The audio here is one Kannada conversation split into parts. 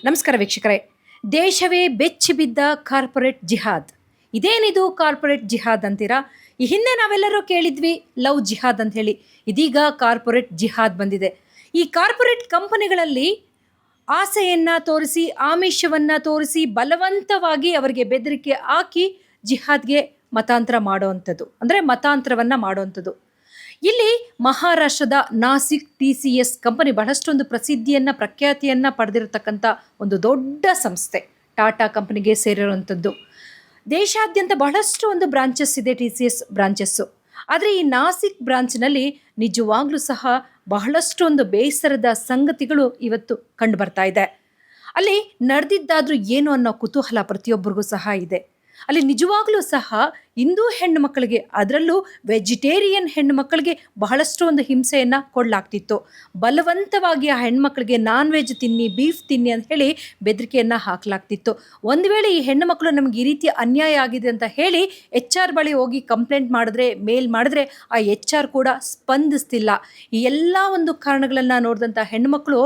ನಮಸ್ಕಾರ ವೀಕ್ಷಕರೇ. ದೇಶವೇ ಬೆಚ್ಚಿ ಬಿದ್ದ ಕಾರ್ಪೊರೇಟ್ ಜಿಹಾದ್. ಇದೇನಿದು ಕಾರ್ಪೊರೇಟ್ ಜಿಹಾದ್ ಅಂತೀರಾ? ಈ ಹಿಂದೆ ನಾವೆಲ್ಲರೂ ಕೇಳಿದ್ವಿ ಲವ್ ಜಿಹಾದ್ ಅಂತ ಹೇಳಿ. ಇದೀಗ ಕಾರ್ಪೊರೇಟ್ ಜಿಹಾದ್ ಬಂದಿದೆ. ಈ ಕಾರ್ಪೊರೇಟ್ ಕಂಪನಿಗಳಲ್ಲಿ ಆಸೆಯನ್ನು ತೋರಿಸಿ, ಆಮಿಷವನ್ನು ತೋರಿಸಿ, ಬಲವಂತವಾಗಿ ಅವರಿಗೆ ಬೆದರಿಕೆ ಹಾಕಿ ಜಿಹಾದ್ಗೆ ಮತಾಂತರ ಮಾಡೋವಂಥದ್ದು, ಅಂದರೆ ಮತಾಂತರವನ್ನು ಮಾಡೋವಂಥದ್ದು. ಇಲ್ಲಿ ಮಹಾರಾಷ್ಟ್ರದ ನಾಸಿಕ್ TCS ಕಂಪನಿ ಬಹಳಷ್ಟೊಂದು ಪ್ರಸಿದ್ಧಿಯನ್ನು, ಪ್ರಖ್ಯಾತಿಯನ್ನು ಪಡೆದಿರತಕ್ಕಂಥ ಒಂದು ದೊಡ್ಡ ಸಂಸ್ಥೆ. ಟಾಟಾ ಕಂಪನಿಗೆ ಸೇರಿರುವಂಥದ್ದು. ದೇಶಾದ್ಯಂತ ಬಹಳಷ್ಟು ಒಂದು ಬ್ರಾಂಚಸ್ ಇದೆ, TCS ಬ್ರಾಂಚಸ್ಸು. ಆದರೆ ಈ ನಾಸಿಕ್ ಬ್ರಾಂಚ್ನಲ್ಲಿ ನಿಜವಾಗ್ಲೂ ಸಹ ಬಹಳಷ್ಟು ಒಂದು ಬೇಸರದ ಸಂಗತಿಗಳು ಇವತ್ತು ಕಂಡು ಬರ್ತಾ ಇದೆ. ಅಲ್ಲಿ ನಡೆದಿದ್ದಾದ್ರೂ ಏನು ಅನ್ನೋ ಕುತೂಹಲ ಪ್ರತಿಯೊಬ್ಬರಿಗೂ ಸಹ ಇದೆ. ಅಲ್ಲಿ ನಿಜವಾಗ್ಲೂ ಸಹ ಹಿಂದೂ ಹೆಣ್ಣು ಮಕ್ಕಳಿಗೆ, ಅದರಲ್ಲೂ ವೆಜಿಟೇರಿಯನ್ ಹೆಣ್ಣು ಮಕ್ಕಳಿಗೆ ಬಹಳಷ್ಟು ಒಂದು ಹಿಂಸೆಯನ್ನು ಕೊಡಲಾಗ್ತಿತ್ತು. ಬಲವಂತವಾಗಿ ಆ ಹೆಣ್ಮಕ್ಳಿಗೆ ನಾನ್ ವೆಜ್ ತಿನ್ನಿ, ಬೀಫ್ ತಿನ್ನಿ ಅಂತ ಹೇಳಿ ಬೆದರಿಕೆಯನ್ನು ಹಾಕಲಾಗ್ತಿತ್ತು. ಒಂದು ವೇಳೆ ಈ ಹೆಣ್ಣು ಮಕ್ಕಳು ನಮಗೆ ಈ ರೀತಿ ಅನ್ಯಾಯ ಆಗಿದೆ ಅಂತ ಹೇಳಿ HR ಬಳಿ ಹೋಗಿ ಕಂಪ್ಲೇಂಟ್ ಮಾಡಿದ್ರೆ, ಮೇಲ್ ಮಾಡಿದ್ರೆ ಆ HR ಕೂಡ ಸ್ಪಂದಿಸ್ತಿಲ್ಲ. ಈ ಎಲ್ಲ ಒಂದು ಕಾರಣಗಳನ್ನು ನೋಡಿದಂಥ ಹೆಣ್ಣುಮಕ್ಕಳು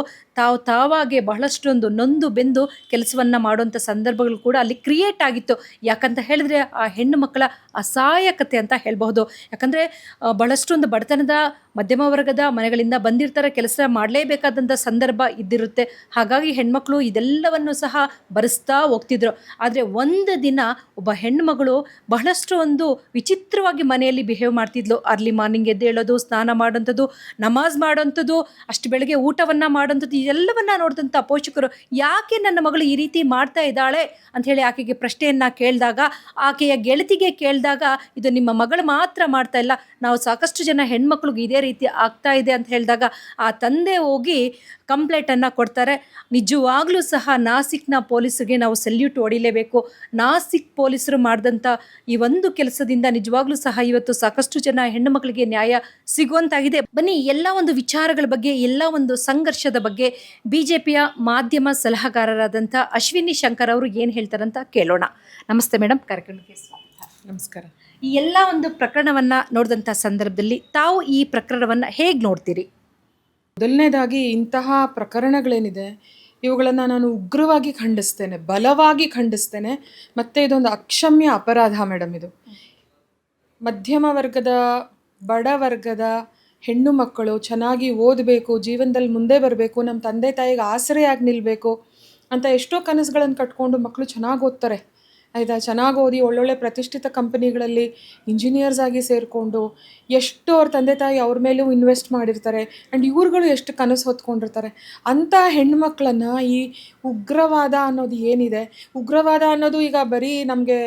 ತಾವಾಗೆ ಬಹಳಷ್ಟೊಂದು ನೊಂದು ಬೆಂದು ಕೆಲಸವನ್ನು ಮಾಡುವಂಥ ಸಂದರ್ಭಗಳು ಕೂಡ ಅಲ್ಲಿ ಕ್ರಿಯೇಟ್ ಆಗಿತ್ತು. ಯಾಕಂತ ಹೇಳಿದ್ರೆ ಆ ಹೆಣ್ಣು ಮಕ್ಕಳ ಅಸಹಾಯಕತೆ ಅಂತ ಹೇಳಬಹುದು. ಯಾಕಂದರೆ ಬಹಳಷ್ಟೊಂದು ಬಡತನದ ಮಧ್ಯಮ ವರ್ಗದ ಮನೆಗಳಿಂದ ಬಂದಿರ್ತಾರೆ, ಕೆಲಸ ಮಾಡಲೇಬೇಕಾದಂಥ ಸಂದರ್ಭ ಇದ್ದಿರುತ್ತೆ. ಹಾಗಾಗಿ ಹೆಣ್ಮಕ್ಳು ಇದೆಲ್ಲವನ್ನು ಸಹ ಭರಿಸ್ತಾ ಹೋಗ್ತಿದ್ರು. ಆದರೆ ಒಂದು ದಿನ ಒಬ್ಬ ಹೆಣ್ಣುಮಗಳು ಬಹಳಷ್ಟು ಒಂದು ವಿಚಿತ್ರವಾಗಿ ಮನೆಯಲ್ಲಿ ಬಿಹೇವ್ ಮಾಡ್ತಿದ್ಲು. ಅರ್ಲಿ ಮಾರ್ನಿಂಗ್ ಎದ್ದೇಳೋದು, ಸ್ನಾನ ಮಾಡೋಂಥದ್ದು, ನಮಾಜ್ ಮಾಡೋಂಥದ್ದು, ಅಷ್ಟು ಬೆಳಗ್ಗೆ ಊಟವನ್ನು ಮಾಡೋಂಥದ್ದು, ಇದೆಲ್ಲವನ್ನು ನೋಡಿದಂಥ ಪೋಷಕರು ಯಾಕೆ ನನ್ನ ಮಗಳು ಈ ರೀತಿ ಮಾಡ್ತಾ ಇದ್ದಾಳೆ ಅಂಥೇಳಿ ಆಕೆಗೆ ಪ್ರಶ್ನೆಯನ್ನು ಕೇಳಿದಾಗ, ಆಕೆಯ ಗೆಳತಿಗೆ ಕೇಳಿದಾಗ, ಇದು ನಿಮ್ಮ ಮಗಳು ಮಾತ್ರ ಮಾಡ್ತಾ ಇಲ್ಲ, ನಾವು ಸಾಕಷ್ಟು ಜನ ಹೆಣ್ಮಕ್ಳಿಗೆ ಇದೇ ರೀತಿ ಆಗ್ತಾ ಇದೆ ಅಂತ ಹೇಳಿದಾಗ ಆ ತಂದೆ ಹೋಗಿ ಕಂಪ್ಲೇಂಟನ್ನು ಕೊಡ್ತಾರೆ. ನಿಜವಾಗ್ಲೂ ಸಹ ನಾಸಿಕ್ನ ಪೊಲೀಸರಿಗೆ ನಾವು ಸಲ್ಯೂಟ್ ಹೊಡಿಲೇಬೇಕು. ನಾಸಿಕ್ ಪೊಲೀಸರು ಮಾಡಿದಂಥ ಈ ಒಂದು ಕೆಲಸದಿಂದ ನಿಜವಾಗ್ಲೂ ಸಹ ಇವತ್ತು ಸಾಕಷ್ಟು ಜನ ಹೆಣ್ಣು ಮಕ್ಕಳಿಗೆ ನ್ಯಾಯ ಸಿಗುವಂತಾಗಿದೆ. ಬನ್ನಿ, ಎಲ್ಲ ಒಂದು ವಿಚಾರಗಳ ಬಗ್ಗೆ, ಎಲ್ಲ ಒಂದು ಸಂಘರ್ಷದ ಬಗ್ಗೆ BJPಯ ಮಾಧ್ಯಮ ಸಲಹಾಗಾರರಾದಂಥ ಅಶ್ವಿನಿ ಶಂಕರ್ ಅವರು ಏನು ಹೇಳ್ತಾರಂತ ಕೇಳೋಣ. ನಮಸ್ತೆ ಮೇಡಮ್, ಕಾರ್ಯಕ್ರಮಕ್ಕೆ ಸ್ವಾಗತ. ನಮಸ್ಕಾರ. ಈ ಎಲ್ಲ ಒಂದು ಪ್ರಕರಣವನ್ನು ನೋಡಿದಂಥ ಸಂದರ್ಭದಲ್ಲಿ ತಾವು ಈ ಪ್ರಕರಣವನ್ನು ಹೇಗೆ ನೋಡ್ತೀರಿ? ಮೊದಲನೇದಾಗಿ ಇಂತಹ ಪ್ರಕರಣಗಳೇನಿದೆ ಇವುಗಳನ್ನು ನಾನು ಉಗ್ರವಾಗಿ ಖಂಡಿಸ್ತೇನೆ, ಬಲವಾಗಿ ಖಂಡಿಸ್ತೇನೆ. ಮತ್ತು ಇದೊಂದು ಅಕ್ಷಮ್ಯ ಅಪರಾಧ ಮೇಡಮ್. ಇದು ಮಧ್ಯಮ ವರ್ಗದ, ಬಡ ವರ್ಗದ ಹೆಣ್ಣು ಮಕ್ಕಳು ಚೆನ್ನಾಗಿ ಓದಬೇಕು, ಜೀವನದಲ್ಲಿ ಮುಂದೆ ಬರಬೇಕು, ನಮ್ಮ ತಂದೆ ತಾಯಿಗೆ ಆಸರೆಯಾಗಿ ನಿಲ್ಲಬೇಕು ಅಂತ ಎಷ್ಟೋ ಕನಸುಗಳನ್ನು ಕಟ್ಕೊಂಡು ಮಕ್ಕಳು ಚೆನ್ನಾಗಿ ಓದ್ತಾರೆ, ಆಯಿತಾ. ಚೆನ್ನಾಗಿ ಓದಿ ಒಳ್ಳೊಳ್ಳೆ ಪ್ರತಿಷ್ಠಿತ ಕಂಪನಿಗಳಲ್ಲಿ ಇಂಜಿನಿಯರ್ಸ್ ಆಗಿ ಸೇರಿಕೊಂಡು ಎಷ್ಟು ಅವ್ರ ತಂದೆ ತಾಯಿ ಅವ್ರ ಮೇಲೂ ಇನ್ವೆಸ್ಟ್ ಮಾಡಿರ್ತಾರೆ. ಆ್ಯಂಡ್ ಇವ್ರುಗಳು ಎಷ್ಟು ಕನಸು ಹೊತ್ಕೊಂಡಿರ್ತಾರೆ. ಅಂಥ ಹೆಣ್ಮಕ್ಳನ್ನು ಈ ಉಗ್ರವಾದ ಅನ್ನೋದು ಏನಿದೆ, ಉಗ್ರವಾದ ಅನ್ನೋದು ಈಗ ಬರೀ ನಮಗೆ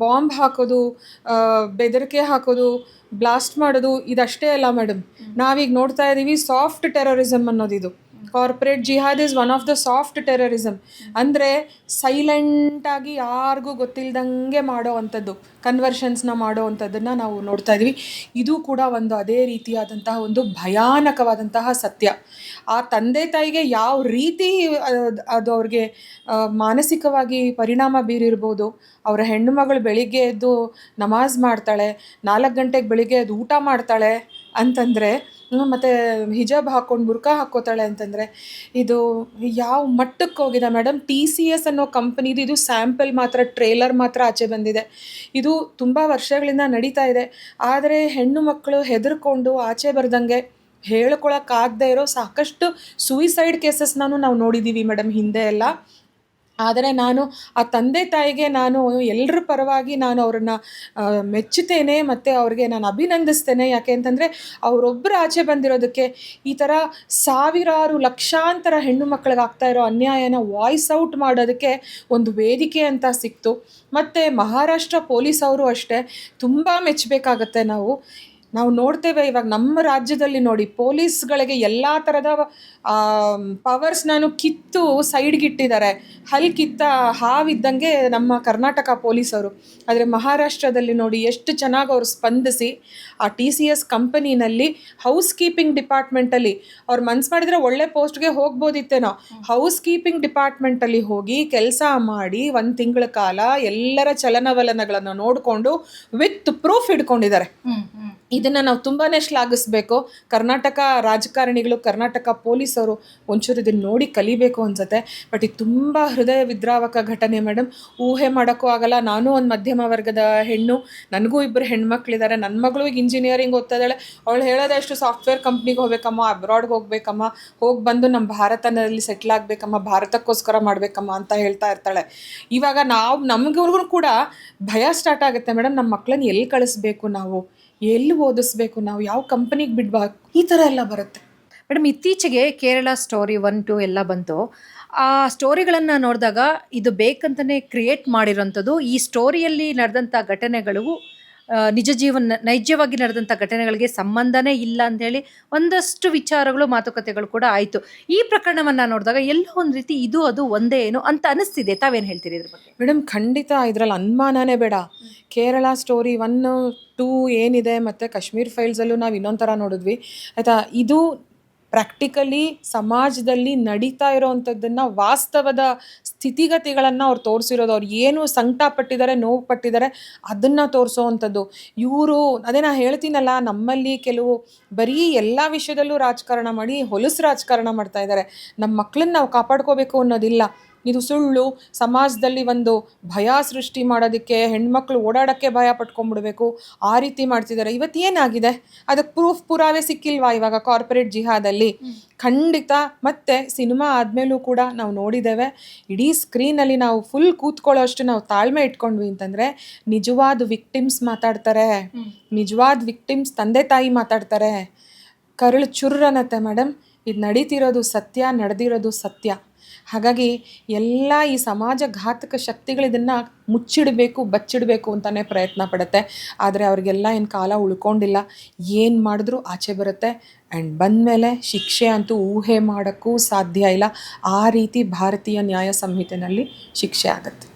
ಬಾಂಬ್ ಹಾಕೋದು, ಬೆದರಿಕೆ ಹಾಕೋದು, ಬ್ಲಾಸ್ಟ್ ಮಾಡೋದು ಇದಷ್ಟೇ ಅಲ್ಲ ಮೇಡಮ್. ನಾವೀಗ ನೋಡ್ತಾ ಇದ್ದೀವಿ ಸಾಫ್ಟ್ ಟೆರರಿಸಮ್ ಅನ್ನೋದಿದು. ಕಾರ್ಪೊರೇಟ್ ಜಿಹಾದ್ is one of the soft terrorism. ಅಂದರೆ ಸೈಲೆಂಟಾಗಿ ಯಾರಿಗೂ ಗೊತ್ತಿಲ್ಲದಂಗೆ ಮಾಡೋ ಅಂಥದ್ದು, ಕನ್ವರ್ಷನ್ಸ್ನ ಮಾಡೋ ಅಂಥದ್ದನ್ನು ನಾವು ನೋಡ್ತಾ ಇದ್ವಿ. ಇದು ಕೂಡ ಒಂದು ಅದೇ ರೀತಿಯಾದಂತಹ ಒಂದು ಭಯಾನಕವಾದಂತಹ ಸತ್ಯ. ಆ ತಂದೆ ತಾಯಿಗೆ ಯಾವ ರೀತಿ ಅದು ಅವ್ರಿಗೆ ಮಾನಸಿಕವಾಗಿ ಪರಿಣಾಮ ಬೀರಿರ್ಬೋದು. ಅವರ ಹೆಣ್ಣು ಮಗಳು ಬೆಳಿಗ್ಗೆ ಎದ್ದು ನಮಾಜ್ ಮಾಡ್ತಾಳೆ, 4 ಗಂಟೆಗೆ ಬೆಳಿಗ್ಗೆ ಎದ್ದು ಊಟ ಮಾಡ್ತಾಳೆ ಅಂತಂದರೆ, ಮತ್ತು ಹಿಜಾಬ್ ಹಾಕ್ಕೊಂಡು ಬುರ್ಕಾ ಹಾಕ್ಕೋತಾಳೆ ಅಂತಂದರೆ ಇದು ಯಾವ ಮಟ್ಟಕ್ಕೆ ಹೋಗಿದೆ ಮೇಡಮ್. TCS ಅನ್ನೋ ಕಂಪನಿದು ಇದು ಸ್ಯಾಂಪಲ್ ಮಾತ್ರ, ಟ್ರೇಲರ್ ಮಾತ್ರ ಆಚೆ ಬಂದಿದೆ. ಇದು ತುಂಬ ವರ್ಷಗಳಿಂದ ನಡೀತಾ ಇದೆ. ಆದರೆ ಹೆಣ್ಣು ಮಕ್ಕಳು ಹೆದರ್ಕೊಂಡು ಆಚೆ ಬರ್ದಂಗೆ ಹೇಳ್ಕೊಳಕ್ಕಾಗದೇ ಇರೋ ಸಾಕಷ್ಟು ಸೂಯಿಸೈಡ್ ಕೇಸಸ್ನೂ ನಾವು ನೋಡಿದ್ದೀವಿ ಮೇಡಮ್ ಹಿಂದೆ ಎಲ್ಲ. ಆದರೆ ನಾನು ಆ ತಂದೆ ತಾಯಿಗೆ ನಾನು ಎಲ್ಲರ ಪರವಾಗಿ ನಾನು ಅವ್ರನ್ನ ಮೆಚ್ಚುತ್ತೇನೆ ಮತ್ತು ಅವ್ರಿಗೆ ನಾನು ಅಭಿನಂದಿಸ್ತೇನೆ. ಯಾಕೆ ಅಂತಂದರೆ ಅವರೊಬ್ಬರು ಆಚೆ ಬಂದಿರೋದಕ್ಕೆ ಈ ಥರ ಸಾವಿರಾರು ಲಕ್ಷಾಂತರ ಹೆಣ್ಣು ಮಕ್ಕಳಿಗೆ ಆಗ್ತಾ ಇರೋ ಅನ್ಯಾಯನ ವಾಯ್ಸ್ ಔಟ್ ಮಾಡೋದಕ್ಕೆ ಒಂದು ವೇದಿಕೆ ಅಂತ ಸಿಕ್ತು. ಮತ್ತು ಮಹಾರಾಷ್ಟ್ರ ಪೊಲೀಸ್ ಅವರು ಅಷ್ಟೇ ತುಂಬ ಮೆಚ್ಚಬೇಕಾಗತ್ತೆ. ನಾವು ನೋಡ್ತೇವೆ ಇವಾಗ ನಮ್ಮ ರಾಜ್ಯದಲ್ಲಿ ನೋಡಿ, ಪೊಲೀಸ್ಗಳಿಗೆ ಎಲ್ಲ ಥರದ ಪವರ್ಸ್ನೂ ಕಿತ್ತು ಸೈಡ್ಗಿಟ್ಟಿದ್ದಾರೆ. ಹಲ್ ಕಿತ್ತ ಹಾವಿದ್ದಂಗೆ ನಮ್ಮ ಕರ್ನಾಟಕ ಪೊಲೀಸವರು. ಆದರೆ ಮಹಾರಾಷ್ಟ್ರದಲ್ಲಿ ನೋಡಿ ಎಷ್ಟು ಚೆನ್ನಾಗಿ ಅವರು ಸ್ಪಂದಿಸಿ ಆ TCS ಕಂಪನಿನಲ್ಲಿ ಹೌಸ್ ಕೀಪಿಂಗ್ ಡಿಪಾರ್ಟ್ಮೆಂಟಲ್ಲಿ ಅವ್ರು ಮನ್ಸು ಮಾಡಿದರೆ ಒಳ್ಳೆ ಪೋಸ್ಟ್ಗೆ ಹೋಗ್ಬೋದಿತ್ತೇನೋ. ಹೌಸ್ ಕೀಪಿಂಗ್ ಡಿಪಾರ್ಟ್ಮೆಂಟಲ್ಲಿ ಹೋಗಿ ಕೆಲಸ ಮಾಡಿ 1 ತಿಂಗಳ ಕಾಲ ಎಲ್ಲರ ಚಲನವಲನಗಳನ್ನು ನೋಡಿಕೊಂಡು ವಿತ್ ಪ್ರೂಫ್ ಹಿಡ್ಕೊಂಡಿದ್ದಾರೆ. ಇದನ್ನು ನಾವು ತುಂಬಾ ಶ್ಲಾಘಿಸ್ಬೇಕು. ಕರ್ನಾಟಕ ರಾಜಕಾರಣಿಗಳು, ಕರ್ನಾಟಕ ಪೊಲೀಸರು ಒಂಚೂರು ಇದನ್ನು ನೋಡಿ ಕಲಿಬೇಕು ಅನ್ಸುತ್ತೆ. ಬಟ್ ಇದು ತುಂಬ ಹೃದಯ ವಿದ್ರಾವಕ ಘಟನೆ ಮೇಡಮ್. ಊಹೆ ಮಾಡೋಕ್ಕೂ ಆಗಲ್ಲ. ನಾನು ಒಂದು ಮಧ್ಯಮ ವರ್ಗದ ಹೆಣ್ಣು, ನನಗೂ 2 ಹೆಣ್ಮಕ್ಳಿದ್ದಾರೆ. ನನ್ನ ಮಗಳು ಈಗ ಇಂಜಿನಿಯರಿಂಗ್ ಓದ್ತಾ ಇದ್ದಾಳೆ. ಅವಳು ಹೇಳೋದಷ್ಟು ಸಾಫ್ಟ್ವೇರ್ ಕಂಪ್ನಿಗೆ ಹೋಗ್ಬೇಕಮ್ಮ, ಅಬ್ರಾಡ್ಗೆ ಹೋಗ್ಬೇಕಮ್ಮ, ಹೋಗಿ ಬಂದು ನಮ್ಮ ಭಾರತದಲ್ಲಿ ಸೆಟ್ಲ್ ಆಗಬೇಕಮ್ಮ, ಭಾರತಕ್ಕೋಸ್ಕರ ಮಾಡಬೇಕಮ್ಮ ಅಂತ ಹೇಳ್ತಾ ಇರ್ತಾಳೆ. ಇವಾಗ ನಮಗೂ ಕೂಡ ಭಯ ಸ್ಟಾರ್ಟ್ ಆಗುತ್ತೆ ಮೇಡಮ್. ನಮ್ಮ ಮಕ್ಕಳನ್ನ ಎಲ್ಲಿ ಕಳಿಸ್ಬೇಕು, ನಾವು ಎಲ್ಲಿ ಓದಿಸ್ಬೇಕು, ನಾವು ಯಾವ ಕಂಪನಿಗೆ ಬಿಡ್ಬೇಕು, ಈ ಥರ ಎಲ್ಲ ಬರುತ್ತೆ ಮೇಡಮ್. ಇತ್ತೀಚೆಗೆ ಕೇರಳ ಸ್ಟೋರಿ 1, 2 ಎಲ್ಲ ಬಂತು. ಆ ಸ್ಟೋರಿಗಳನ್ನು ನೋಡಿದಾಗ ಇದು ಬೇಕಂತಲೇ ಕ್ರಿಯೇಟ್ ಮಾಡಿರೋಂಥದ್ದು. ಈ ಸ್ಟೋರಿಯಲ್ಲಿ ನಡೆದಂಥ ಘಟನೆಗಳು ನೈಜವಾಗಿ ನಡೆದಂಥ ಘಟನೆಗಳಿಗೆ ಸಂಬಂಧನೇ ಇಲ್ಲ ಅಂಥೇಳಿ ಒಂದಷ್ಟು ವಿಚಾರಗಳು, ಮಾತುಕತೆಗಳು ಕೂಡ ಆಯಿತು. ಈ ಪ್ರಕರಣವನ್ನು ನೋಡಿದಾಗ ಎಲ್ಲೋ ಒಂದು ರೀತಿ ಇದು ಅದು ಒಂದೇ ಏನು ಅಂತ ಅನಿಸ್ತಿದೆ. ತಾವೇನು ಹೇಳ್ತೀರಿ ಇದ್ರ ಬಗ್ಗೆ? ಮೇಡಮ್, ಖಂಡಿತ ಇದರಲ್ಲಿ ಅನುಮಾನನೇ ಬೇಡ. ಕೇರಳ ಸ್ಟೋರಿ 1, 2 ಏನಿದೆ, ಮತ್ತು ಕಾಶ್ಮೀರ್ ಫೈಲ್ಸಲ್ಲೂ ನಾವು ಇನ್ನೊಂದು ಥರ ನೋಡಿದ್ವಿ ಆಯಿತಾ. ಇದು ಪ್ರಾಕ್ಟಿಕಲಿ ಸಮಾಜದಲ್ಲಿ ನಡೀತಾ ಇರೋವಂಥದ್ದನ್ನು, ವಾಸ್ತವದ ಸ್ಥಿತಿಗತಿಗಳನ್ನು ಅವ್ರು ತೋರಿಸಿರೋದು. ಅವ್ರು ಏನು ಸಂಕಟ ಪಟ್ಟಿದ್ದಾರೆ, ನೋವು ಪಟ್ಟಿದ್ದಾರೆ, ಅದನ್ನು ತೋರಿಸೋವಂಥದ್ದು. ಇವರು ಅದೇ ನಾನು ಹೇಳ್ತೀನಲ್ಲ, ನಮ್ಮಲ್ಲಿ ಕೆಲವು ಬರೀ ಎಲ್ಲ ವಿಷಯದಲ್ಲೂ ರಾಜಕಾರಣ ಮಾಡಿ ಹೊಲಸು ರಾಜಕಾರಣ ಮಾಡ್ತಾ ಇದ್ದಾರೆ. ನಮ್ಮ ಮಕ್ಕಳನ್ನ ನಾವು ಕಾಪಾಡ್ಕೋಬೇಕು ಅನ್ನೋದಿಲ್ಲ. ಇದು ಸುಳ್ಳು. ಸಮಾಜದಲ್ಲಿ ಒಂದು ಭಯ ಸೃಷ್ಟಿ ಮಾಡೋದಕ್ಕೆ, ಹೆಣ್ಮಕ್ಳು ಓಡಾಡೋಕ್ಕೆ ಭಯ ಪಟ್ಕೊಂಡ್ಬಿಡ್ಬೇಕು, ಆ ರೀತಿ ಮಾಡ್ತಿದ್ದಾರೆ. ಇವತ್ತು ಏನಾಗಿದೆ, ಅದಕ್ಕೆ ಪುರಾವೆ ಸಿಕ್ಕಿಲ್ವಾ ಇವಾಗ ಕಾರ್ಪೊರೇಟ್ ಜಿಹಾದಲ್ಲಿ? ಖಂಡಿತ. ಮತ್ತು ಸಿನಿಮಾ ಆದಮೇಲೂ ಕೂಡ ನಾವು ನೋಡಿದ್ದೇವೆ, ಇಡೀ ಸ್ಕ್ರೀನಲ್ಲಿ ನಾವು ಫುಲ್ ಕೂತ್ಕೊಳ್ಳೋ ಅಷ್ಟು ನಾವು ತಾಳ್ಮೆ ಇಟ್ಕೊಂಡ್ವಿ ಅಂತಂದರೆ ನಿಜವಾದ ವಿಕ್ಟಿಮ್ಸ್ ಮಾತಾಡ್ತಾರೆ. ನಿಜವಾದ ವಿಕ್ಟಿಮ್ಸ್ ತಂದೆ ತಾಯಿ ಮಾತಾಡ್ತಾರೆ. ಕರಳು ಚುರ್ರನತ್ತೆ ಮೇಡಮ್. ಇದು ನಡೀತಿರೋದು ಸತ್ಯ, ನಡೆದಿರೋದು ಸತ್ಯ. ಹಾಗಾಗಿ ಎಲ್ಲ ಈ ಸಮಾಜ ಘಾತಕ ಶಕ್ತಿಗಳು ಇದನ್ನು ಮುಚ್ಚಿಡಬೇಕು, ಬಚ್ಚಿಡಬೇಕು ಅಂತಲೇ ಪ್ರಯತ್ನ ಪಡುತ್ತೆ. ಆದರೆ ಅವ್ರಿಗೆಲ್ಲ ಏನು ಕಾಲ ಉಳ್ಕೊಂಡಿಲ್ಲ. ಏನು ಮಾಡಿದ್ರೂ ಆಚೆ ಬರುತ್ತೆ. ಆ್ಯಂಡ್ ಬಂದಮೇಲೆ ಶಿಕ್ಷೆ ಅಂತೂ ಊಹೆ ಮಾಡೋಕ್ಕೂ ಸಾಧ್ಯ ಇಲ್ಲ. ಆ ರೀತಿ ಭಾರತೀಯ ನ್ಯಾಯ ಸಂಹಿತೆಯಲ್ಲಿ ಶಿಕ್ಷೆ ಆಗುತ್ತೆ.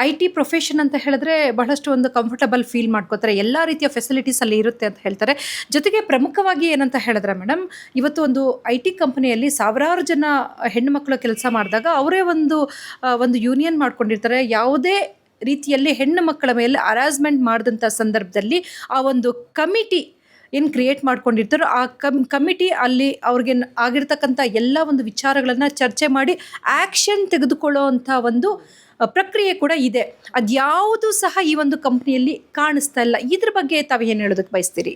IT ಪ್ರೊಫೆಷನ್ ಅಂತ ಹೇಳಿದ್ರೆ ಬಹಳಷ್ಟು ಒಂದು ಕಂಫರ್ಟಬಲ್ ಫೀಲ್ ಮಾಡ್ಕೋತಾರೆ. ಎಲ್ಲ ರೀತಿಯ ಫೆಸಿಲಿಟೀಸ್ ಅಲ್ಲಿ ಇರುತ್ತೆ ಅಂತ ಹೇಳ್ತಾರೆ. ಜೊತೆಗೆ ಪ್ರಮುಖವಾಗಿ ಏನಂತ ಹೇಳಿದ್ರೆ ಮೇಡಮ್, ಇವತ್ತು ಒಂದು IT ಕಂಪನಿಯಲ್ಲಿ ಸಾವಿರಾರು ಜನ ಹೆಣ್ಣು ಮಕ್ಕಳು ಕೆಲಸ ಮಾಡಿದಾಗ ಅವರೇ ಒಂದು ಯೂನಿಯನ್ ಮಾಡ್ಕೊಂಡಿರ್ತಾರೆ. ಯಾವುದೇ ರೀತಿಯಲ್ಲಿ ಹೆಣ್ಣು ಮಕ್ಕಳ ಮೇಲೆ ಹರಾಸ್ಮೆಂಟ್ ಮಾಡಿದಂಥ ಸಂದರ್ಭದಲ್ಲಿ ಆ ಒಂದು ಕಮಿಟಿ ಏನು ಕ್ರಿಯೇಟ್ ಮಾಡ್ಕೊಂಡಿರ್ತಾರೋ ಆ ಕಮಿಟಿ ಅಲ್ಲಿ ಅವ್ರಿಗೆ ಆಗಿರ್ತಕ್ಕಂಥ ಎಲ್ಲ ಒಂದು ವಿಚಾರಗಳನ್ನು ಚರ್ಚೆ ಮಾಡಿ ಆ್ಯಕ್ಷನ್ ತೆಗೆದುಕೊಳ್ಳೋ ಅಂಥ ಒಂದು ಪ್ರಕ್ರಿಯೆ ಕೂಡ ಇದೆ. ಅದ್ಯಾವುದು ಸಹ ಈ ಒಂದು ಕಂಪ್ನಿಯಲ್ಲಿ ಕಾಣಿಸ್ತಾ ಇಲ್ಲ. ಇದ್ರ ಬಗ್ಗೆ ತಾವು ಏನು ಹೇಳೋದಕ್ಕೆ ಬಯಸ್ತೀರಿ?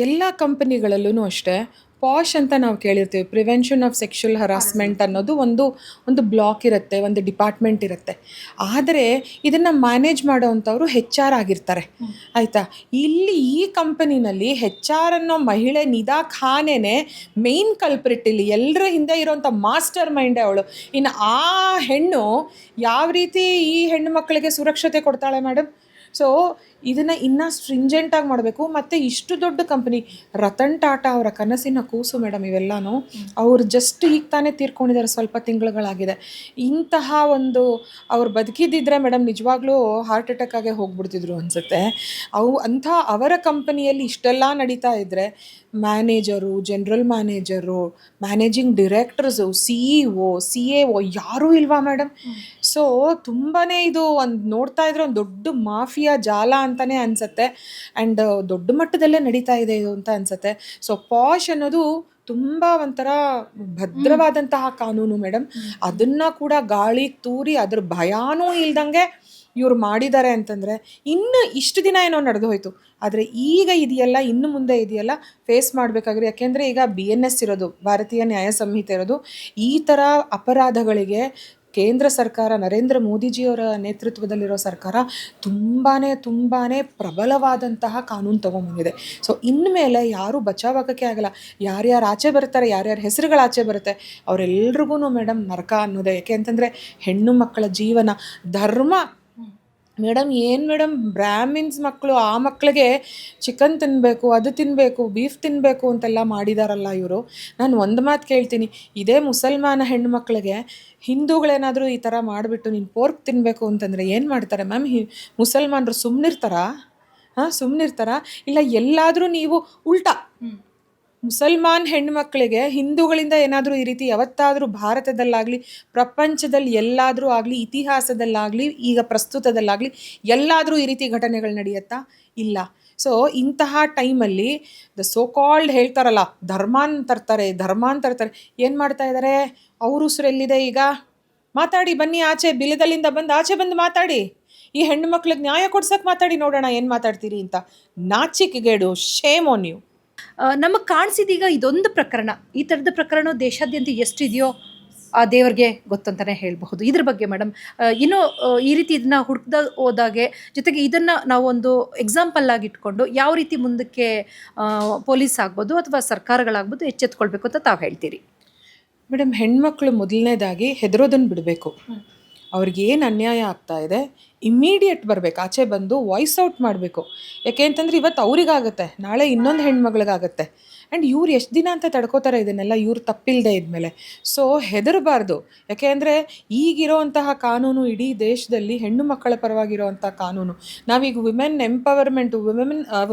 ಎಲ್ಲ ಕಂಪನಿಗಳಲ್ಲೂ ಅಷ್ಟೇ ಪಾಶ್ ಅಂತ ನಾವು ಕೇಳಿರ್ತೀವಿ. ಪ್ರಿವೆನ್ಷನ್ ಆಫ್ ಸೆಕ್ಷುವಲ್ ಹರಾಸ್ಮೆಂಟ್ ಅನ್ನೋದು ಒಂದು ಬ್ಲಾಕ್ ಇರುತ್ತೆ, ಒಂದು ಡಿಪಾರ್ಟ್ಮೆಂಟ್ ಇರುತ್ತೆ. ಆದರೆ ಇದನ್ನು ಮ್ಯಾನೇಜ್ ಮಾಡೋವಂಥವ್ರು HR ಆಗಿರ್ತಾರೆ ಆಯಿತಾ. ಇಲ್ಲಿ ಈ ಕಂಪನಿನಲ್ಲಿ HR ಅನ್ನೋ ಮಹಿಳೆ ನಿದಾ ಖಾನೇನೆ ಮೇನ್ ಕಲ್ಪ್ರಿಟ್. ಇಲ್ಲಿ ಎಲ್ಲರ ಹಿಂದೆ ಇರೋವಂಥ ಮಾಸ್ಟರ್ ಮೈಂಡೇ ಅವಳು. ಇನ್ನು ಆ ಹೆಣ್ಣು ಯಾವ ರೀತಿ ಈ ಹೆಣ್ಣು ಮಕ್ಕಳಿಗೆ ಸುರಕ್ಷತೆ ಕೊಡ್ತಾಳೆ ಮೇಡಮ್? ಸೊ ಇದನ್ನು ಇನ್ನೂ ಸ್ಟ್ರಿಂಜೆಂಟಾಗಿ ಮಾಡಬೇಕು. ಮತ್ತು ಇಷ್ಟು ದೊಡ್ಡ ಕಂಪನಿ, ರತನ್ ಟಾಟಾ ಅವರ ಕನಸಿನ ಕೂಸು ಮೇಡಮ್ ಇವೆಲ್ಲನೂ. ಅವರು ಜಸ್ಟ್ ಈಗ ತಾನೇ ತೀರ್ಕೊಂಡಿದ್ದಾರೆ, ಸ್ವಲ್ಪ ತಿಂಗಳುಗಳಾಗಿದೆ. ಇಂತಹ ಒಂದು ಅವ್ರು ಬದುಕಿದ್ದಿದ್ರೆ ಮೇಡಮ್ ನಿಜವಾಗ್ಲೂ ಹಾರ್ಟ್ ಅಟ್ಯಾಕಾಗೆ ಹೋಗ್ಬಿಡ್ತಿದ್ರು ಅನಿಸುತ್ತೆ. ಅಂಥ ಅವರ ಕಂಪನಿಯಲ್ಲಿ ಇಷ್ಟೆಲ್ಲ ನಡೀತಾ ಇದ್ದರೆ manager, general manager, managing directors, CEO, CAO ಯಾರೂ ಇಲ್ವಾ ಮೇಡಮ್? ಸೊ ತುಂಬಾ ಇದು ನೋಡ್ತಾ ಇದ್ರೆ ಒಂದು ದೊಡ್ಡ ಮಾಫಿಯಾ ಜಾಲ ಅಂತಲೇ ಅನಿಸುತ್ತೆ. ಆ್ಯಂಡ್ ದೊಡ್ಡ ಮಟ್ಟದಲ್ಲೇ ನಡೀತಾ ಇದೆ ಇದು ಅಂತ ಅನಿಸುತ್ತೆ. ಸೊ ಪಾಶ್ ಅನ್ನೋದು ತುಂಬ ಒಂಥರ ಭದ್ರವಾದಂತಹ ಕಾನೂನು ಮೇಡಮ್. ಅದನ್ನು ಕೂಡ ಗಾಳಿಗೆ ತೂರಿ ಅದ್ರ ಭಯಾನೂ ಇಲ್ದಂಗೆ ಇವ್ರು ಮಾಡಿದ್ದಾರೆ ಅಂತಂದರೆ ಇನ್ನು ಇಷ್ಟು ದಿನ ಏನೋ ನಡೆದು ಹೋಯಿತು. ಆದರೆ ಈಗ ಇದೆಯಲ್ಲ, ಇನ್ನು ಮುಂದೆ ಇದೆಯಲ್ಲ ಫೇಸ್ ಮಾಡಬೇಕಾದ್ರೆ. ಯಾಕೆಂದರೆ ಈಗ BNS ಇರೋದು, ಭಾರತೀಯ ನ್ಯಾಯ ಸಂಹಿತೆ ಇರೋದು. ಈ ಥರ ಅಪರಾಧಗಳಿಗೆ ಕೇಂದ್ರ ಸರ್ಕಾರ, ನರೇಂದ್ರ ಮೋದಿಜಿಯವರ ನೇತೃತ್ವದಲ್ಲಿರೋ ಸರ್ಕಾರ ತುಂಬಾ ಪ್ರಬಲವಾದಂತಹ ಕಾನೂನು ತೊಗೊಂಬಂದಿದೆ. ಸೊ ಇನ್ಮೇಲೆ ಯಾರೂ ಬಚಾವಾಗೋಕ್ಕೆ ಆಗಲ್ಲ. ಯಾರ್ಯಾರು ಆಚೆ ಬರ್ತಾರೆ, ಯಾರ್ಯಾರ ಹೆಸರುಗಳು ಆಚೆ ಬರುತ್ತೆ, ಅವರೆಲ್ರಿಗೂ ಮೇಡಮ್ ನರಕ ಅನ್ನೋದೇ. ಯಾಕೆ ಅಂತಂದರೆ ಹೆಣ್ಣು ಮಕ್ಕಳ ಜೀವನ, ಧರ್ಮ ಮೇಡಮ್. ಏನು ಮೇಡಮ್, ಬ್ರಾಹ್ಮಿನ್ಸ್ ಮಕ್ಕಳು, ಆ ಮಕ್ಕಳಿಗೆ ಚಿಕನ್ ತಿನ್ನಬೇಕು, ಅದು ತಿನ್ನಬೇಕು, ಬೀಫ್ ತಿನ್ನಬೇಕು ಅಂತೆಲ್ಲ ಮಾಡಿದಾರಲ್ಲ ಇವರು. ನಾನು ಒಂದು ಮಾತು ಕೇಳ್ತೀನಿ, ಇದೇ ಮುಸಲ್ಮಾನ ಹೆಣ್ಣು ಮಕ್ಕಳಿಗೆ ಹಿಂದೂಗಳೇನಾದರೂ ಈ ಥರ ಮಾಡಿಬಿಟ್ಟು ನೀನು ಪೋರ್ಕ್ ತಿನ್ನಬೇಕು ಅಂತಂದರೆ ಏನು ಮಾಡ್ತಾರೆ ಮ್ಯಾಮ್? ಮುಸಲ್ಮಾನರು ಸುಮ್ಮನಿರ್ತಾರಾ? ಸುಮ್ಮನಿರ್ತಾರಾ? ಇಲ್ಲ ಎಲ್ಲಾದರೂ ನೀವು ಉಲ್ಟಾ ಮುಸಲ್ಮಾನ್ ಹೆಣ್ಣುಮಕ್ಕಳಿಗೆ ಹಿಂದೂಗಳಿಂದ ಏನಾದರೂ ಈ ರೀತಿ ಯಾವತ್ತಾದರೂ ಭಾರತದಲ್ಲಾಗಲಿ, ಪ್ರಪಂಚದಲ್ಲಿ ಎಲ್ಲಾದರೂ ಆಗಲಿ, ಇತಿಹಾಸದಲ್ಲಾಗಲಿ, ಈಗ ಪ್ರಸ್ತುತದಲ್ಲಾಗಲಿ ಎಲ್ಲಾದರೂ ಈ ರೀತಿ ಘಟನೆಗಳು ನಡೆಯುತ್ತಾ? ಇಲ್ಲ. ಸೊ ಇಂತಹ ಟೈಮಲ್ಲಿ ದ ಸೋ ಕಾಲ್ಡ್ ಹೇಳ್ತಾರಲ್ಲ ಧರ್ಮ ಅಂತ ತರ್ತಾರೆ. ಏನು ಮಾಡ್ತಾ ಇದ್ದಾರೆ, ಅವ್ರ ಉಸಿರೆಲ್ಲಿದೆ ಈಗ? ಮಾತಾಡಿ ಬನ್ನಿ ಆಚೆ, ಬಿಲದಲ್ಲಿಂದ ಬಂದು ಆಚೆ ಬಂದು ಮಾತಾಡಿ, ಈ ಹೆಣ್ಣು ಮಕ್ಳಿಗೆ ನ್ಯಾಯ ಕೊಡ್ಸಕ್ಕೆ ಮಾತಾಡಿ, ನೋಡೋಣ ಏನು ಮಾತಾಡ್ತೀರಿ ಅಂತ. ನಾಚಿಕೆಗೇಡು, ಶೇಮ್ ಆನ್ ಯು. ನಮಗೆ ಕಾಣಿಸಿದೀಗ ಇದೊಂದು ಪ್ರಕರಣ. ಈ ಥರದ ಪ್ರಕರಣ ದೇಶಾದ್ಯಂತ ಎಷ್ಟಿದೆಯೋ ಆ ದೇವರಿಗೆ ಗೊತ್ತಂತಲೇ ಹೇಳಬಹುದು. ಇದ್ರ ಬಗ್ಗೆ ಮೇಡಮ್ ಇನ್ನೂ ಈ ರೀತಿ ಇದನ್ನ ಹುಡುಕ್ದ ಹೋದಾಗೆ, ಜೊತೆಗೆ ಇದನ್ನು ನಾವು ಒಂದು ಎಕ್ಸಾಂಪಲ್ ಆಗಿ ಇಟ್ಕೊಂಡು ಯಾವ ರೀತಿ ಮುಂದಕ್ಕೆ ಪೊಲೀಸ್ ಆಗ್ಬೋದು ಅಥವಾ ಸರ್ಕಾರಗಳಾಗ್ಬೋದು ಎಚ್ಚೆತ್ಕೊಳ್ಬೇಕು ಅಂತ ತಾವು ಹೇಳ್ತೀರಿ? ಮೇಡಮ್, ಹೆಣ್ಮಕ್ಳು ಮೊದಲನೇದಾಗಿ ಹೆದರೋದನ್ನು ಬಿಡಬೇಕು. ಅವ್ರಿಗೆ ಏನು ಅನ್ಯಾಯ ಆಗ್ತಾ ಇದೆ ಇಮ್ಮಿಡಿಯೇಟ್ ಬರಬೇಕು, ಆಚೆ ಬಂದು ವಾಯ್ಸ್ ಔಟ್ ಮಾಡಬೇಕು. ಯಾಕೆ ಅಂತಂದರೆ ಇವತ್ತು ಅವ್ರಿಗಾಗತ್ತೆ, ನಾಳೆ ಇನ್ನೊಂದು ಹೆಣ್ಮಗಳಿಗಾಗತ್ತೆ. ಆ್ಯಂಡ್ ಇವ್ರು ಎಷ್ಟು ದಿನ ಅಂತ ತಡ್ಕೋತಾರೆ ಇದನ್ನೆಲ್ಲ, ಇವ್ರು ತಪ್ಪಿಲ್ಲದೆ ಇದ್ಮೇಲೆ. ಸೊ ಹೆದರಬಾರ್ದು. ಯಾಕೆ ಅಂದರೆ ಈಗಿರೋವಂತಹ ಕಾನೂನು ಇಡೀ ದೇಶದಲ್ಲಿ ಹೆಣ್ಣು ಮಕ್ಕಳ ಪರವಾಗಿರೋವಂಥ ಕಾನೂನು. ನಾವೀಗ ವಿಮೆನ್ ಎಂಪವರ್ಮೆಂಟು,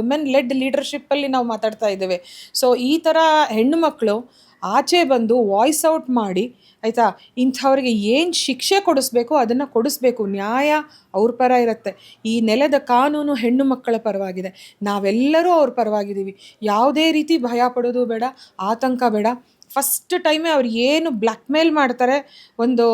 ವಿಮೆನ್ ಲೆಡ್ ಲೀಡರ್ಶಿಪ್ಪಲ್ಲಿ ನಾವು ಮಾತಾಡ್ತಾ ಇದ್ದೇವೆ. ಸೊ ಈ ಥರ ಹೆಣ್ಣು ಮಕ್ಕಳು ಆಚೆ ಬಂದು ವಾಯ್ಸ್ ಔಟ್ ಮಾಡಿ, ಆಯಿತಾ, ಇಂಥವ್ರಿಗೆ ಏನು ಶಿಕ್ಷೆ ಕೊಡಿಸ್ಬೇಕು ಅದನ್ನು ಕೊಡಿಸ್ಬೇಕು. ನ್ಯಾಯ ಅವ್ರ ಪರ ಇರುತ್ತೆ. ಈ ನೆಲದ ಕಾನೂನು ಹೆಣ್ಣು ಮಕ್ಕಳ ಪರವಾಗಿದೆ. ನಾವೆಲ್ಲರೂ ಅವ್ರ ಪರವಾಗಿದ್ದೀವಿ. ಯಾವುದೇ ರೀತಿ ಭಯ ಪಡೋದು ಬೇಡ, ಆತಂಕ ಬೇಡ. ಫಸ್ಟ್ ಟೈಮೇ ಅವ್ರು ಏನು ಬ್ಲ್ಯಾಕ್ ಮೇಲ್ ಮಾಡ್ತಾರೆ, ಒಂದು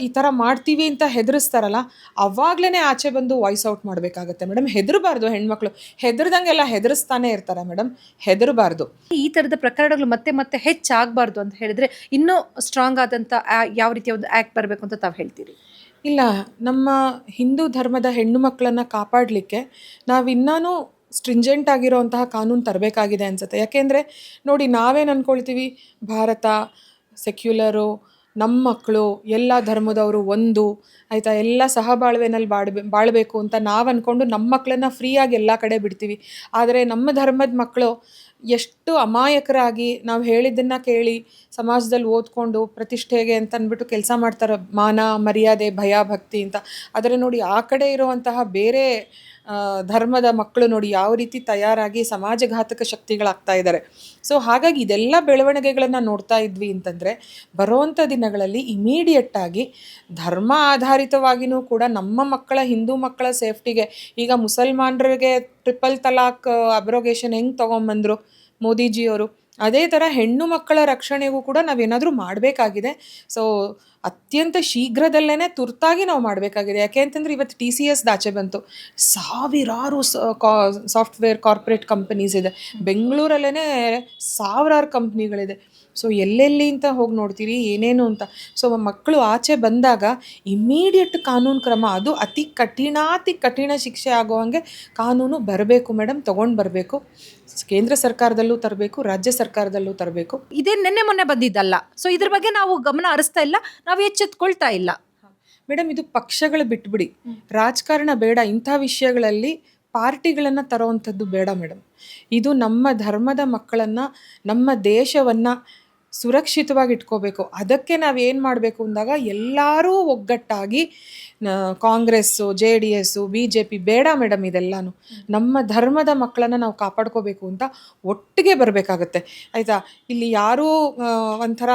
ಈ ಥರ ಮಾಡ್ತೀವಿ ಅಂತ ಹೆದರಿಸ್ತಾರಲ್ಲ, ಅವಾಗಲೇ ಆಚೆ ಬಂದು ವಾಯ್ಸ್ ಔಟ್ ಮಾಡಬೇಕಾಗತ್ತೆ ಮೇಡಮ್. ಹೆದರಬಾರ್ದು. ಹೆಣ್ಮಕ್ಳು ಹೆದರ್ದಂಗೆಲ್ಲ ಹೆದರಿಸ್ತಾನೆ ಇರ್ತಾರೆ ಮೇಡಮ್, ಹೆದರಬಾರ್ದು. ಈ ಥರದ ಪ್ರಕರಣಗಳು ಮತ್ತೆ ಮತ್ತೆ ಹೆಚ್ಚಾಗಬಾರ್ದು ಅಂತ ಹೇಳಿದ್ರೆ ಇನ್ನೂ ಸ್ಟ್ರಾಂಗ್ ಆದಂಥ ಯಾವ ರೀತಿಯ ಒಂದು ಆ್ಯಕ್ಟ್ ಬರಬೇಕು ಅಂತ ತಾವು ಹೇಳ್ತೀರಿ? ಇಲ್ಲ, ನಮ್ಮ ಹಿಂದೂ ಧರ್ಮದ ಹೆಣ್ಣು ಮಕ್ಕಳನ್ನು ಕಾಪಾಡಲಿಕ್ಕೆ ನಾವಿನ್ನೂ ಸ್ಟ್ರಿಂಜೆಂಟ್ ಆಗಿರೋವಂತಹ ಕಾನೂನು ತರಬೇಕಾಗಿದೆ ಅನಿಸುತ್ತೆ. ಯಾಕೆಂದರೆ ನೋಡಿ, ನಾವೇನು ಅಂದ್ಕೊಳ್ತೀವಿ, ಭಾರತ ಸೆಕ್ಯುಲರು, ನಮ್ಮ ಮಕ್ಕಳು ಎಲ್ಲ ಧರ್ಮದವರು ಒಂದು, ಆಯಿತಾ, ಎಲ್ಲ ಸಹಬಾಳ್ವೆನಲ್ಲಿ ಬಾಳಬೇಕು ಅಂತ ನಾವು ಅಂದ್ಕೊಂಡು ನಮ್ಮ ಮಕ್ಕಳನ್ನ ಫ್ರೀಯಾಗಿ ಎಲ್ಲ ಕಡೆ ಬಿಡ್ತೀವಿ. ಆದರೆ ನಮ್ಮ ಧರ್ಮದ ಮಕ್ಕಳು ಎಷ್ಟು ಅಮಾಯಕರಾಗಿ ನಾವು ಹೇಳಿದ್ದನ್ನು ಕೇಳಿ ಸಮಾಜದಲ್ಲಿ ಓದ್ಕೊಂಡು ಪ್ರತಿಷ್ಠೆಗೆ ಅಂತ ಅಂದ್ಬಿಟ್ಟು ಕೆಲಸ ಮಾಡ್ತಾರೆ, ಮಾನ ಮರ್ಯಾದೆ ಭಯ ಭಕ್ತಿ ಅಂತ. ಆದರೆ ನೋಡಿ, ಆ ಕಡೆ ಇರುವಂತಹ ಬೇರೆ ಧರ್ಮದ ಮಕ್ಕಳು ನೋಡಿ ಯಾವ ರೀತಿ ತಯಾರಾಗಿ ಸಮಾಜಘಾತಕ ಶಕ್ತಿಗಳಾಗ್ತಾ ಇದ್ದಾರೆ. ಸೊ ಹಾಗಾಗಿ ಇದೆಲ್ಲ ಬೆಳವಣಿಗೆಗಳನ್ನು ನೋಡ್ತಾ ಇದ್ವಿ ಅಂತಂದರೆ ಬರುವಂಥ ದಿನಗಳಲ್ಲಿ ಇಮಿಡಿಯೇಟಾಗಿ ಧರ್ಮ ಆಧಾರಿತವಾಗಿಯೂ ಕೂಡ ನಮ್ಮ ಮಕ್ಕಳ, ಹಿಂದೂ ಮಕ್ಕಳ ಸೇಫ್ಟಿಗೆ, ಈಗ ಮುಸಲ್ಮಾನರಿಗೆ ಟ್ರಿಪಲ್ ತಲಾಕ್ ಅಬ್ರೋಗೇಷನ್ ಹೆಂಗೆ ತೊಗೊಂಬಂದರು ಮೋದಿಜಿಯವರು, ಅದೇ ಥರ ಹೆಣ್ಣು ಮಕ್ಕಳ ರಕ್ಷಣೆಗೂ ಕೂಡ ನಾವೇನಾದರೂ ಮಾಡಬೇಕಾಗಿದೆ. ಸೊ ಅತ್ಯಂತ ಶೀಘ್ರದಲ್ಲೇ ತುರ್ತಾಗಿ ನಾವು ಮಾಡಬೇಕಾಗಿದೆ. ಯಾಕೆ ಅಂತಂದರೆ ಇವತ್ತು TCS ದಾಚೆ ಬಂತು. ಸಾವಿರಾರು ಸಾಫ್ಟ್ವೇರ್ ಕಾರ್ಪೊರೇಟ್ ಕಂಪನೀಸ್ ಇದೆ. ಬೆಂಗಳೂರಲ್ಲೇ ಸಾವಿರಾರು ಕಂಪ್ನಿಗಳಿದೆ. ಸೊ ಎಲ್ಲೆಲ್ಲಿ ಅಂತ ಹೋಗಿ ನೋಡ್ತೀರಿ ಏನೇನು ಅಂತ. ಸೊ ಮಕ್ಕಳು ಆಚೆ ಬಂದಾಗ ಇಮ್ಮಿಡಿಯೇಟ್ ಕಾನೂನು ಕ್ರಮ, ಅದು ಅತಿ ಕಠಿಣ ಶಿಕ್ಷೆ ಆಗೋವಂಗೆ ಕಾನೂನು ಬರಬೇಕು ಮೇಡಮ್, ತೊಗೊಂಡು ಬರಬೇಕು. ಕೇಂದ್ರ ಸರ್ಕಾರದಲ್ಲೂ ತರಬೇಕು, ರಾಜ್ಯ ಸರ್ಕಾರದಲ್ಲೂ ತರಬೇಕು. ಇದೇ ನಿನ್ನೆ ಮೊನ್ನೆ ಬಂದಿದ್ದಲ್ಲ. ಸೊ ಇದ್ರ ಬಗ್ಗೆ ನಾವು ಗಮನ ಹರಿಸ್ತಾ ಇಲ್ಲ, ನಾವು ಎಚ್ಚೆತ್ಕೊಳ್ತಾ ಇಲ್ಲ ಮೇಡಮ್. ಇದು ಪಕ್ಷಗಳು ಬಿಟ್ಬಿಡಿ, ರಾಜಕಾರಣ ಬೇಡ. ಇಂಥ ವಿಷಯಗಳಲ್ಲಿ ಪಾರ್ಟಿಗಳನ್ನು ತರೋವಂಥದ್ದು ಬೇಡ ಮೇಡಮ್. ಇದು ನಮ್ಮ ಧರ್ಮದ ಮಕ್ಕಳನ್ನು, ನಮ್ಮ ದೇಶವನ್ನು ಸುರಕ್ಷಿತವಾಗಿ ಇಟ್ಕೋಬೇಕು. ಅದಕ್ಕೆ ನಾವೇನು ಮಾಡಬೇಕು ಅಂದಾಗ ಎಲ್ಲರೂ ಒಗ್ಗಟ್ಟಾಗಿ, ಕಾಂಗ್ರೆಸ್ಸು, JDS, BJP ಬೇಡ ಮೇಡಮ್. ಇದೆಲ್ಲನೂ ನಮ್ಮ ಧರ್ಮದ ಮಕ್ಕಳನ್ನು ನಾವು ಕಾಪಾಡ್ಕೋಬೇಕು ಅಂತ ಒಟ್ಟಿಗೆ ಬರಬೇಕಾಗತ್ತೆ, ಆಯಿತಾ. ಇಲ್ಲಿ ಯಾರೂ ಒಂಥರ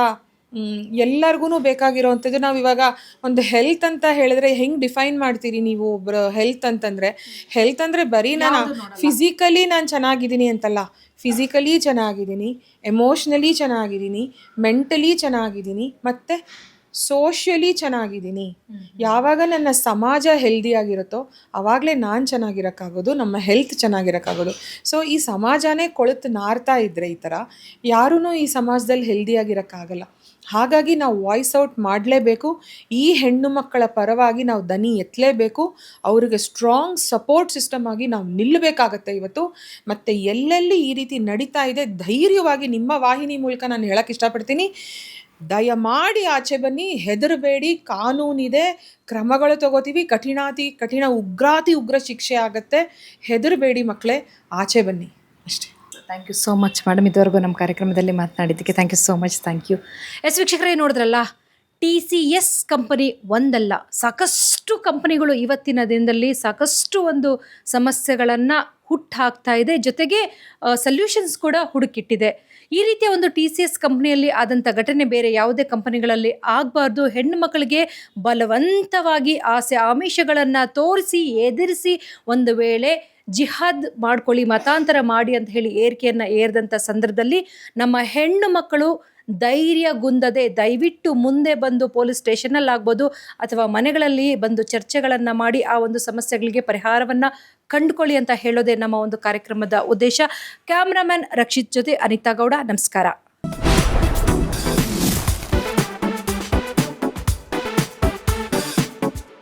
ಎಲ್ಲರಿಗೂ ಬೇಕಾಗಿರೋವಂಥದ್ದು. ನಾವು ಇವಾಗ ಒಂದು ಹೆಲ್ತ್ ಅಂತ ಹೇಳಿದ್ರೆ ಹೆಂಗೆ ಡಿಫೈನ್ ಮಾಡ್ತೀರಿ ನೀವು? ಒಬ್ಬರು ಹೆಲ್ತ್ ಅಂದರೆ ಬರೀ ನಾನು ಫಿಸಿಕಲಿ ನಾನು ಚೆನ್ನಾಗಿದ್ದೀನಿ ಅಂತಲ್ಲ. ಫಿಸಿಕಲಿ ಚೆನ್ನಾಗಿದ್ದೀನಿ, ಎಮೋಷ್ನಲಿ ಚೆನ್ನಾಗಿದ್ದೀನಿ, ಮೆಂಟಲಿ ಚೆನ್ನಾಗಿದ್ದೀನಿ, ಮತ್ತು ಸೋಷಿಯಲಿ ಚೆನ್ನಾಗಿದ್ದೀನಿ. ಯಾವಾಗ ನನ್ನ ಸಮಾಜ ಹೆಲ್ದಿಯಾಗಿರುತ್ತೋ ಆವಾಗಲೇ ನಾನು ಚೆನ್ನಾಗಿರೋಕ್ಕಾಗೋದು, ನಮ್ಮ ಹೆಲ್ತ್ ಚೆನ್ನಾಗಿರೋಕ್ಕಾಗೋದು. ಸೊ ಈ ಸಮಾಜನೇ ಕೊಳೆತು ನಾರ್ತಾ ಇದ್ದರೆ ಈ ಥರ ಯಾರೂ ಈ ಸಮಾಜದಲ್ಲಿ ಹೆಲ್ದಿಯಾಗಿರೋಕ್ಕಾಗಲ್ಲ. ಹಾಗಾಗಿ ನಾವು ವಾಯ್ಸ್ ಔಟ್ ಮಾಡಲೇಬೇಕು. ಈ ಹೆಣ್ಣು ಮಕ್ಕಳ ಪರವಾಗಿ ನಾವು ದನಿ ಎತ್ತಲೇಬೇಕು. ಅವರಿಗೆ ಸ್ಟ್ರಾಂಗ್ ಸಪೋರ್ಟ್ ಸಿಸ್ಟಮ್ ಆಗಿ ನಾವು ನಿಲ್ಲಬೇಕಾಗತ್ತೆ ಇವತ್ತು. ಮತ್ತು ಎಲ್ಲೆಲ್ಲಿ ಈ ರೀತಿ ನಡೀತಾ ಇದೆ, ಧೈರ್ಯವಾಗಿ ನಿಮ್ಮ ವಾಹಿನಿ ಮೂಲಕ ನಾನು ಹೇಳಕ್ಕೆ ಇಷ್ಟಪಡ್ತೀನಿ, ದಯಮಾಡಿ ಆಚೆ ಬನ್ನಿ, ಹೆದರಬೇಡಿ. ಕಾನೂನಿದೆ, ಕ್ರಮಗಳು ತಗೋತೀವಿ, ಕಠಿಣ ಉಗ್ರ ಶಿಕ್ಷೆ ಆಗುತ್ತೆ. ಹೆದರಬೇಡಿ ಮಕ್ಕಳೇ, ಆಚೆ ಬನ್ನಿ ಅಷ್ಟೇ. Thank you so much madam, ಇದುವರೆಗೂ ನಮ್ಮ ಕಾರ್ಯಕ್ರಮದಲ್ಲಿ ಮಾತನಾಡಿದ್ದಕ್ಕೆ thank you so much. Thank you. ವೀಕ್ಷಕರೇ, ನೋಡಿದ್ರಲ್ಲ, TCS ಕಂಪನಿ ಒಂದಲ್ಲ, ಸಾಕಷ್ಟು ಕಂಪನಿಗಳು ಇವತ್ತಿನ ದಿನದಲ್ಲಿ ಸಾಕಷ್ಟು ಒಂದು ಸಮಸ್ಯೆಗಳನ್ನು ಹುಟ್ಟಾಕ್ತಾ ಇದೆ, ಜೊತೆಗೆ ಸೊಲ್ಯೂಷನ್ಸ್ ಕೂಡ ಹುಡುಕಿಟ್ಟಿದೆ. ಈ ರೀತಿಯ ಒಂದು TCS ಕಂಪನಿಯಲ್ಲಿ ಆದಂಥ ಘಟನೆ ಬೇರೆ ಯಾವುದೇ ಕಂಪನಿಗಳಲ್ಲಿ ಆಗಬಾರ್ದು. ಹೆಣ್ಣು ಮಕ್ಕಳಿಗೆ ಬಲವಂತವಾಗಿ ಆಸೆ ಆಮಿಷಗಳನ್ನು ತೋರಿಸಿ ಎದುರಿಸಿ ಒಂದು ವೇಳೆ ಜಿಹಾದ್ ಮಾಡ್ಕೊಳ್ಳಿ, ಮತಾಂತರ ಮಾಡಿ ಅಂತ ಹೇಳಿ ಏರಿಕೆಯನ್ನು ಏರಿದಂಥ ಸಂದರ್ಭದಲ್ಲಿ ನಮ್ಮ ಹೆಣ್ಣು ಮಕ್ಕಳು ಧೈರ್ಯಗುಂದದೆ ದಯವಿಟ್ಟು ಮುಂದೆ ಬಂದು ಪೊಲೀಸ್ ಸ್ಟೇಷನಲ್ಲಿ ಆಗ್ಬೋದು ಅಥವಾ ಮನೆಗಳಲ್ಲಿ ಬಂದು ಚರ್ಚೆಗಳನ್ನು ಮಾಡಿ ಆ ಒಂದು ಸಮಸ್ಯೆಗಳಿಗೆ ಪರಿಹಾರವನ್ನು ಕಂಡುಕೊಳ್ಳಿ ಅಂತ ಹೇಳೋದೇ ನಮ್ಮ ಒಂದು ಕಾರ್ಯಕ್ರಮದ ಉದ್ದೇಶ. ಕ್ಯಾಮ್ರಾಮನ್ ರಕ್ಷಿತ್ ಜೊತೆ ಅನಿತಾ ಗೌಡ, ನಮಸ್ಕಾರ.